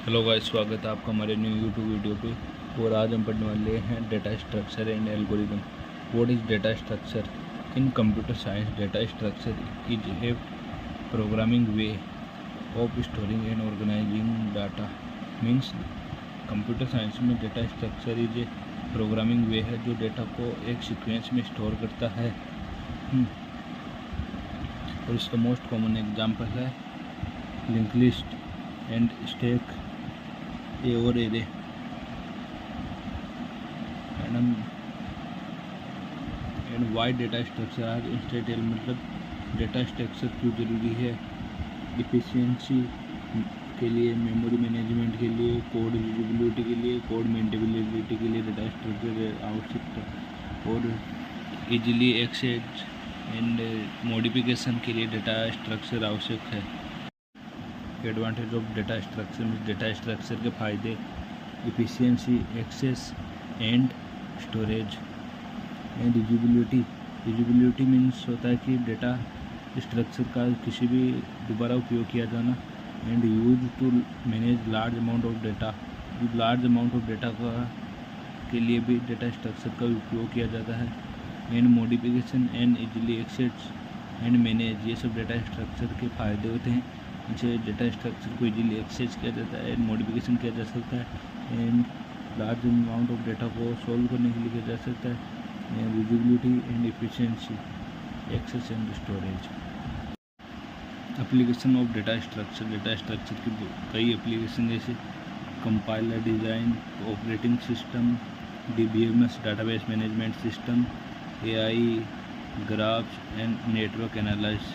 Hello guys, स्वागत है आपका हमारे न्यू यूट्यूब वीडियो पे। और आज हम पढ़ने वाले हैं data structure and algorithm. What is data structure? In computer science, data structure is a programming way of storing and organising data. Means computer science में data structure is a programming way है जो data को एक sequence में store करता है। और इसका मोस्ट कॉमन एग्जांपल है लिंक लिस्ट एंड स्टैक ए और array. And why data structure are instant, मतलब डेटा स्ट्रक्चर क्यों जरूरी है? इफिशिएंसी के लिए, मेमोरी मैनेजमेंट के लिए, कोड यूजिबिलिटी के लिए, कोड मेंटेनेबिलिटी के लिए डेटा स्ट्रक्चर आवश्यक है। और इजीली एक्सेस एंड मॉडिफिकेशन के लिए डेटा स्ट्रक्चर आवश्यक है। एडवांटेज ऑफ डेटा स्ट्रक्चर में डेटा स्ट्रक्चर के फायदे: efficiency, access and storage and usability means होता है कि डेटा स्ट्रक्चर का किसी भी दोबारा उपयोग किया जाना। And use to manage large amount of data, large amount of data का के लिए भी डेटा स्ट्रक्चर का उपयोग किया जाता है। And modification and easily access and manage, ये सब डेटा स्ट्रक्चर के फायदे होते हैं। इनसे डेटा स्ट्रक्चर को इजीली एक्सेस किया जाता है, मॉडिफिकेशन किया जा सकता है, and large amount of data को सॉल्व करने के लिए किया जा सकता है। Visibility and efficiency, access and storage. Application of data structure की कई एप्लीकेशन जैसे compiler, design, operating system, DBMS database management system, AI, graphs and network analysis.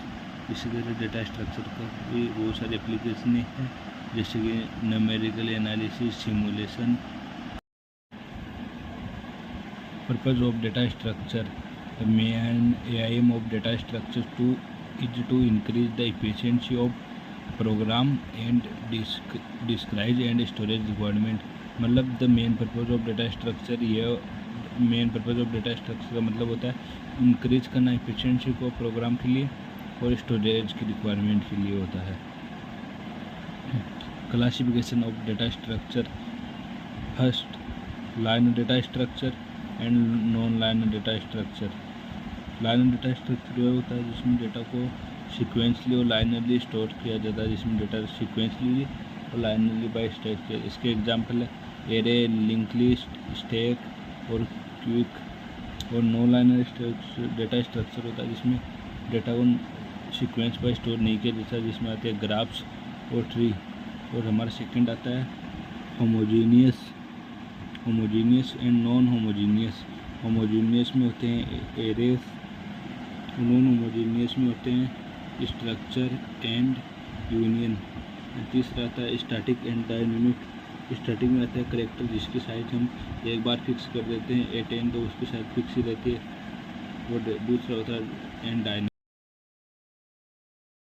इसी तरह डेटा स्ट्रक्चर का भी बहुत सारी एप्लीकेशन हैं जैसे कि numerical analysis, simulation. Purpose of data structure, main aim of data structure is to increase the efficiency of program and describe and storage requirement. मतलब the main purpose of data structure, ये main purpose of data structure का मतलब होता है increase करना efficiency को programme के लिए और स्टोरेज की रिक्वायरमेंट के लिए होता है। Classification of data structure: first, line data structure and non line data structure. Line data structure वह होता है जिसमें डेटा को सीक्वेंसली और लाइनरली स्टोर किया जाता है, जिसमें डेटा सीक्वेंसली और लाइनरली बाय स्टैक किया। इसके एग्जांपल है एरे, लिंक लिस्ट, स्टैक और क्विक। और नॉन लाइनर डेटा स्ट्रक्चर होता है जिसमें डेटा को सीक्वेंस पर स्टोर नहीं किया जाता, जिसमें आते हैं ग्राफ्स और ट्री। और हमारा सेकंड आता है homogeneous and non homogeneous. Homogeneous में होते हैं एरेस, नॉन होमोजीनियस में होते हैं स्ट्रक्चर एंड यूनियन। तीसरा आता है स्टैटिक एंड डायनेमिक। स्टैटिक में आता है करेक्टर जिसकी साइज हम एक बार फिक्स कर देते हैं 8 एंड, तो उसकी साइज फिक्स ही रहती है। और दूसरा होता है एंड डायनेमिक।